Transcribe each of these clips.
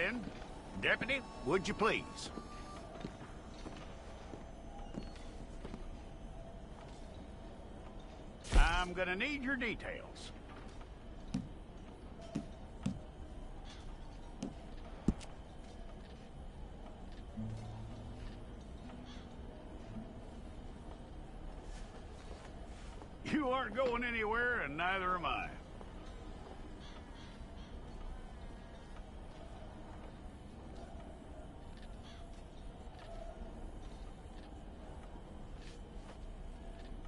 then. Deputy, would you please? I'm gonna need your details. You aren't going anywhere, and neither am I.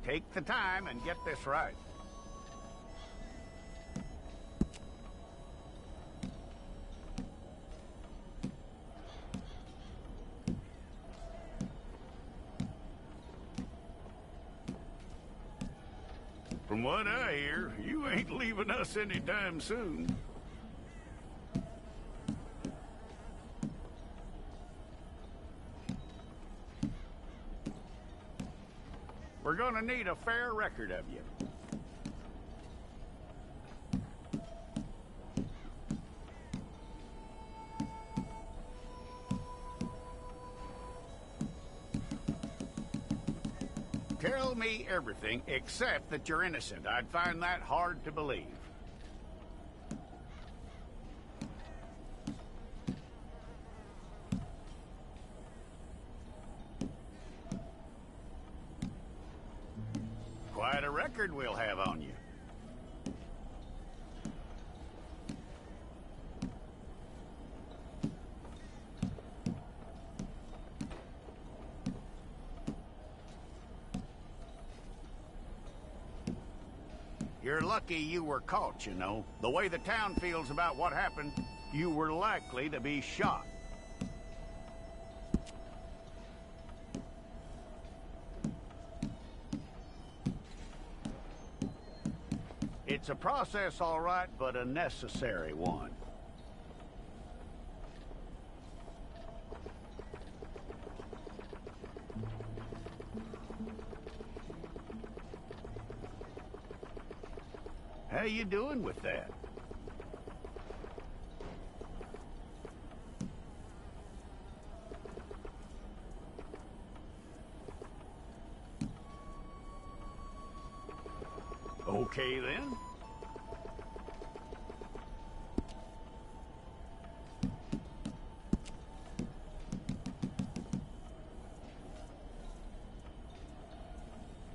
Take the time and get this right. From what I hear, you ain't leaving us anytime soon. We're gonna need a fair record of you. Tell me everything except that you're innocent. I'd find that hard to believe. Quite a record we'll have on you. You're lucky you were caught, you know. The way the town feels about what happened, you were likely to be shot. It's a process, all right, but a necessary one. How you doing with that? Okay, then.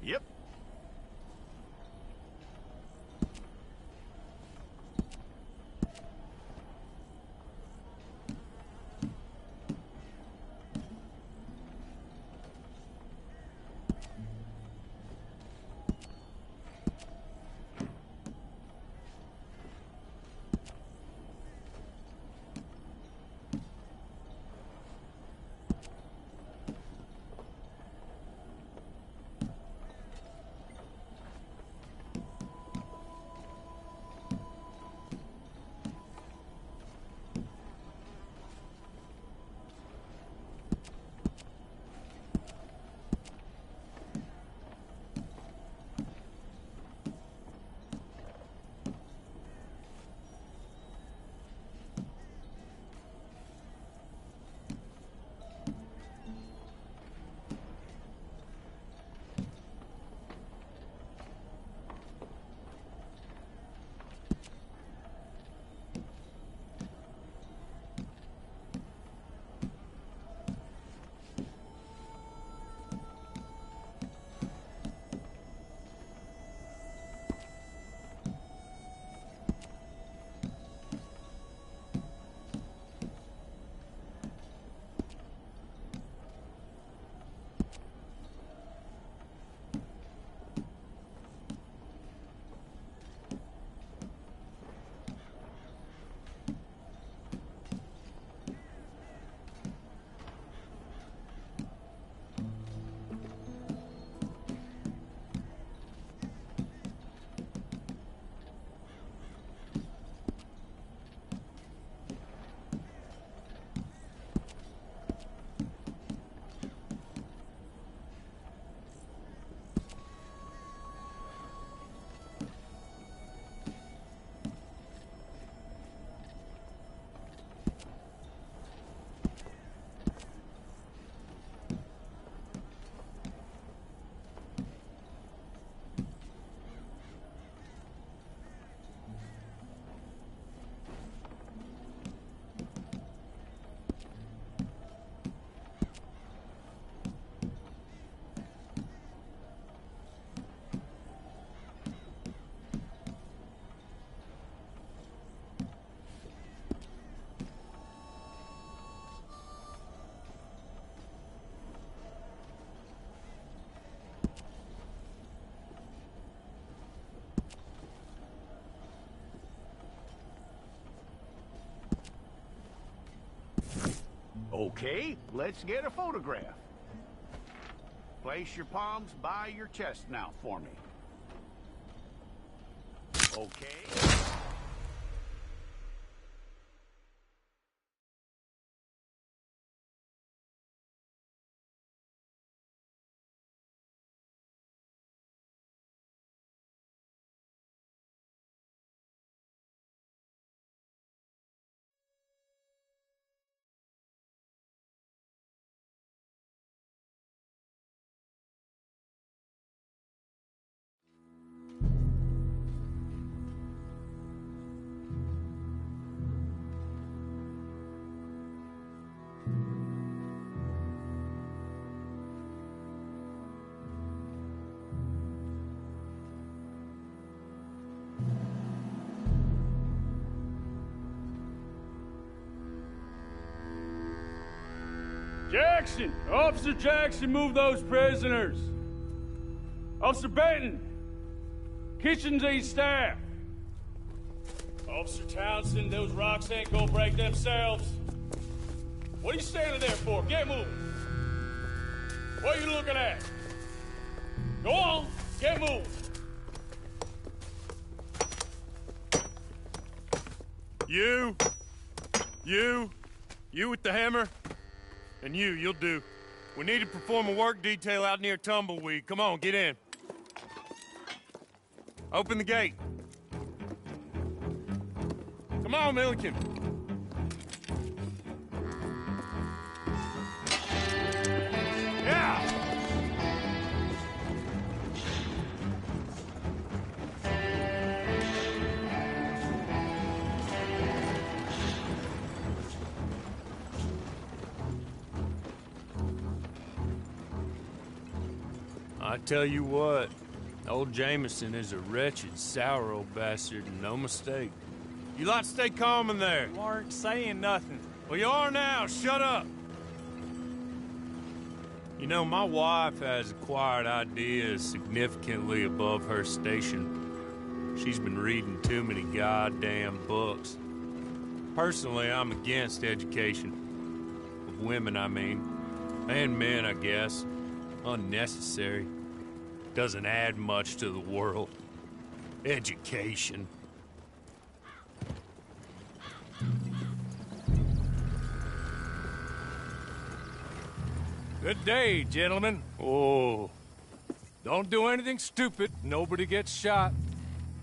Yep. Okay, let's get a photograph. Place your palms by your chest now for me. Okay. Jackson! Officer Jackson, move those prisoners! Officer Benton! Kitchens aid staff! Officer Townsend, those rocks ain't gonna break themselves. What are you standing there for? Get moving! What are you looking at? Go on, get moving! You with the hammer? And you'll do. We need to perform a work detail out near Tumbleweed. Come on, get in. Open the gate. Come on, Milliken. Yeah! I tell you what, old Jameson is a wretched, sour old bastard, and no mistake. You lot stay calm in there. You aren't saying nothing. Well, you are now. Shut up. You know, my wife has acquired ideas significantly above her station. She's been reading too many goddamn books. Personally, I'm against education. Of women, I mean. And men, I guess. Unnecessary. Doesn't add much to the world. Education. Good day, gentlemen. Oh. Don't do anything stupid. Nobody gets shot.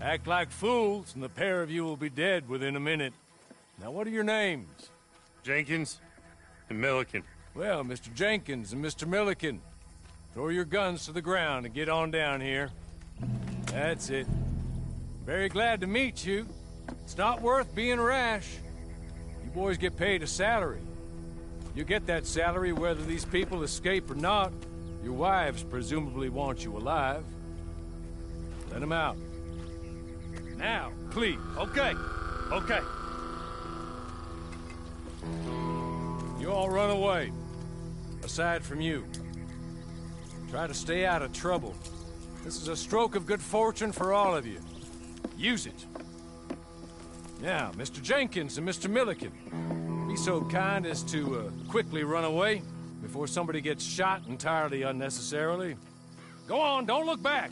Act like fools, and the pair of you will be dead within a minute. Now, what are your names? Jenkins and Milliken. Well, Mr. Jenkins and Mr. Milliken, throw your guns to the ground and get on down here. That's it. Very glad to meet you. It's not worth being rash. You boys get paid a salary. You get that salary whether these people escape or not. Your wives presumably want you alive. Let them out. Now, please. Okay. You all run away. Aside from you. Try to stay out of trouble. This is a stroke of good fortune for all of you. Use it. Now, Mr. Jenkins and Mr. Milliken, be so kind as to quickly run away before somebody gets shot entirely unnecessarily. Go on, don't look back.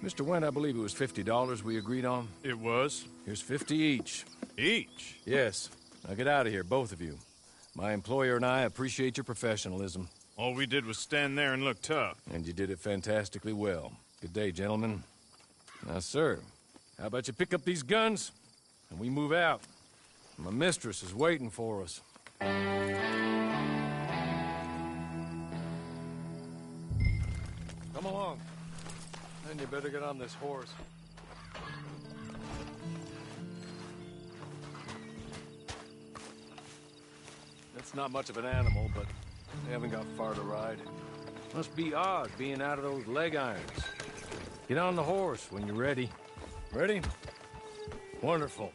Mr. Wendt, I believe it was $50 we agreed on. It was. Here's 50 each. Each? Yes. Now get out of here, both of you. My employer and I appreciate your professionalism. All we did was stand there and look tough. And you did it fantastically well. Good day, gentlemen. Now, sir, how about you pick up these guns, and we move out? My mistress is waiting for us. Come along. Then you better get on this horse. It's not much of an animal, but they haven't got far to ride. Must be odd being out of those leg irons. Get on the horse when you're ready. Ready? Wonderful.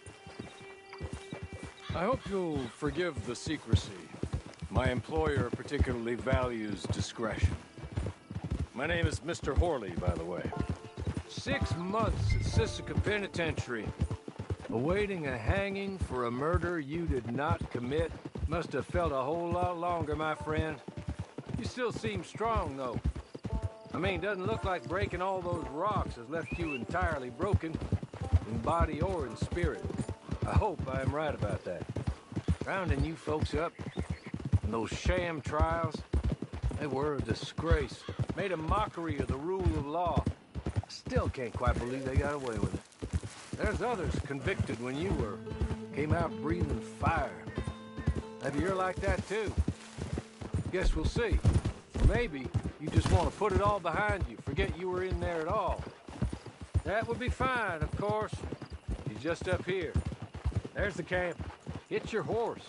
I hope you'll forgive the secrecy. My employer particularly values discretion. My name is Mr. Horley, by the way. 6 months at Sisika Penitentiary, awaiting a hanging for a murder you did not commit. Must have felt a whole lot longer, my friend. You still seem strong, though. I mean, doesn't look like breaking all those rocks has left you entirely broken, in body or in spirit. I hope I am right about that. Rounding you folks up, and those sham trials, they were a disgrace. Made a mockery of the rule of law. I still can't quite believe they got away with it. There's others convicted when you were. Came out breathing fire. Maybe you're like that too. Guess we'll see. Or maybe you just want to put it all behind you, forget you were in there at all. That would be fine, of course. You're just up here. There's the camp. Get your horse.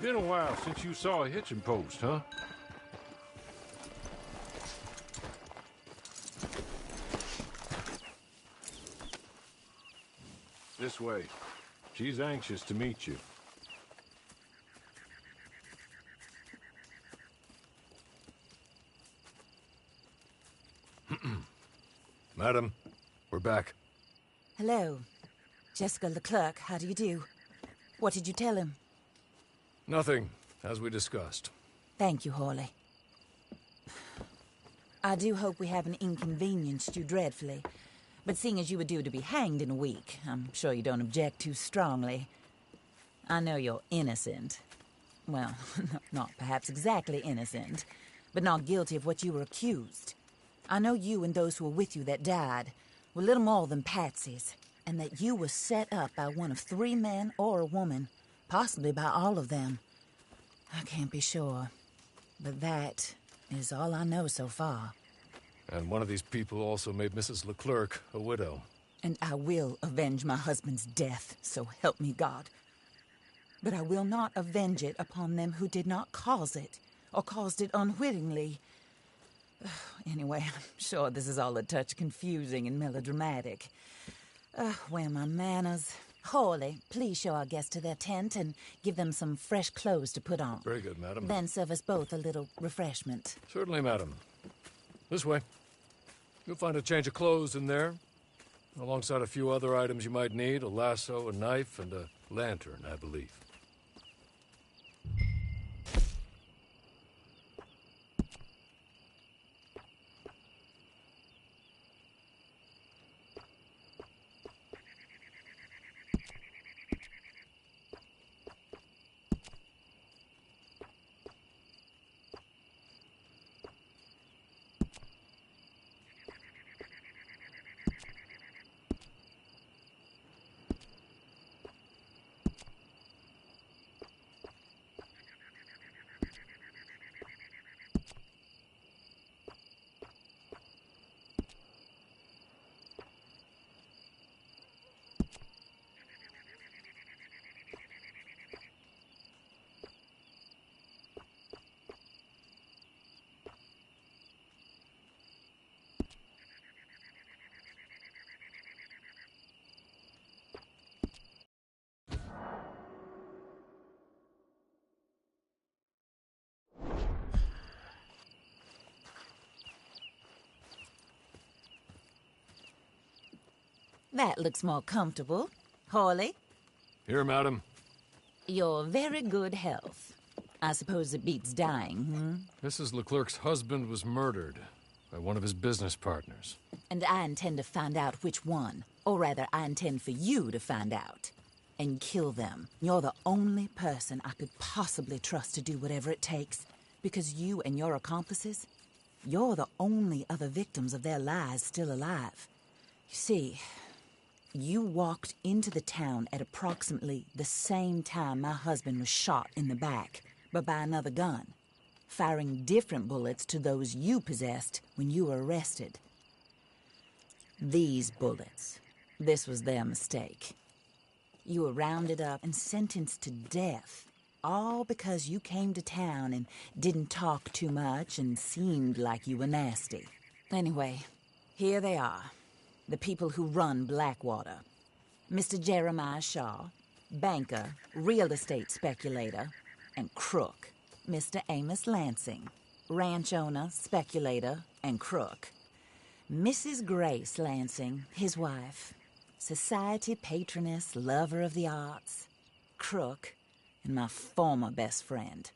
Been a while since you saw a hitching post, huh? This way. She's anxious to meet you. Madam, we're back. Hello. Jessica Leclerc, how do you do? What did you tell him? Nothing, as we discussed. Thank you, Hawley. I do hope we haven't inconvenienced you dreadfully. But seeing as you were due to be hanged in a week, I'm sure you don't object too strongly. I know you're innocent. Well, not perhaps exactly innocent, but not guilty of what you were accused. I know you and those who were with you that died were little more than patsies, and that you were set up by one of 3 men or a woman, possibly by all of them. I can't be sure, but that is all I know so far. And one of these people also made Mrs. Leclerc a widow. And I will avenge my husband's death, so help me God. But I will not avenge it upon them who did not cause it, or caused it unwittingly. Anyway, I'm sure this is all a touch confusing and melodramatic. Where are my manners? Hawley, please show our guests to their tent and give them some fresh clothes to put on. Very good, madam. Then serve us both a little refreshment. Certainly, madam. This way. You'll find a change of clothes in there, alongside a few other items you might need, a lasso, a knife, and a lantern, I believe. That looks more comfortable. Hawley, Here, madam. you're very good health. I suppose it beats dying, Mrs. Leclerc's husband was murdered by one of his business partners. And I intend to find out which one. Or rather, I intend for you to find out. And kill them. You're the only person I could possibly trust to do whatever it takes. Because you and your accomplices, you're the only other victims of their lies still alive. You see, you walked into the town at approximately the same time my husband was shot in the back, but by another gun, firing different bullets to those you possessed when you were arrested. These bullets, this was their mistake. You were rounded up and sentenced to death, all because you came to town and didn't talk too much and seemed like you were nasty. Anyway, here they are. The people who run Blackwater. Mr. Jeremiah Shaw, banker, real estate speculator, and crook. Mr. Amos Lansing, ranch owner, speculator, and crook. Mrs. Grace Lansing, his wife. Society patroness, lover of the arts, crook, and my former best friend.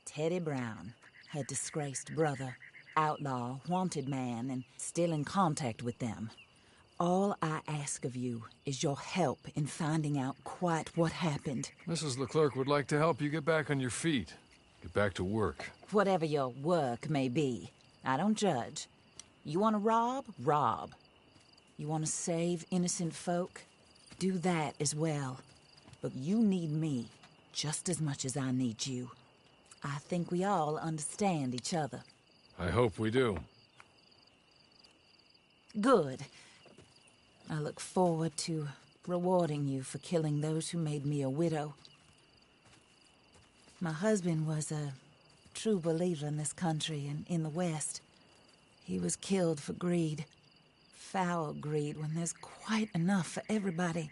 Teddy Brown, her disgraced brother, outlaw, wanted man, and still in contact with them. All I ask of you is your help in finding out quite what happened. Mrs. Leclerc would like to help you get back on your feet. Get back to work. Whatever your work may be, I don't judge. You want to rob? Rob. You want to save innocent folk? Do that as well. But you need me just as much as I need you. I think we all understand each other. I hope we do. Good. I look forward to rewarding you for killing those who made me a widow. My husband was a true believer in this country and in the West. He was killed for greed. Foul greed when there's quite enough for everybody.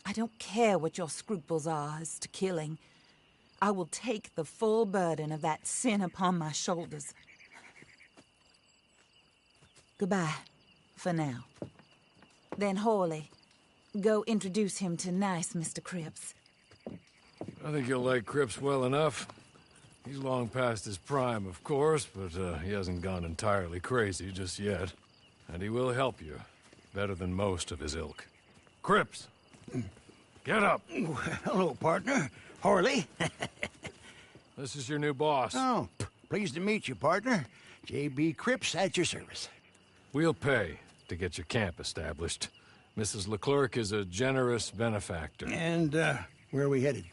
I don't care what your scruples are as to killing. I will take the full burden of that sin upon my shoulders. Goodbye, for now. Then Hawley, go introduce him to nice Mr. Cripps. I think you'll like Cripps well enough. He's long past his prime, of course, but he hasn't gone entirely crazy just yet. And he will help you, better than most of his ilk. Cripps! Get up! Hello, partner. Harley. This is your new boss. Oh, pleased to meet you, partner. J.B. Cripps at your service. We'll pay to get your camp established. Mrs. Leclerc is a generous benefactor. And, where are we headed?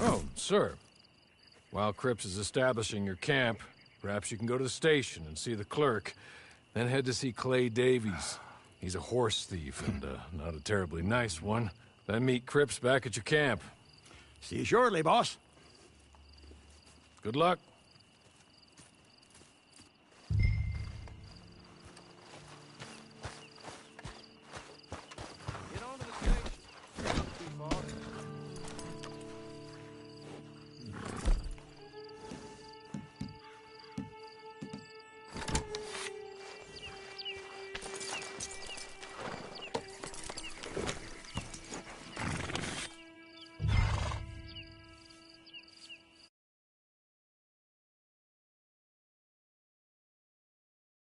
Oh, sir. While Cripps is establishing your camp, perhaps you can go to the station and see the clerk, then head to see Clay Davies. He's a horse thief, and not a terribly nice one. Then meet Cripps back at your camp. See you shortly, boss. Good luck.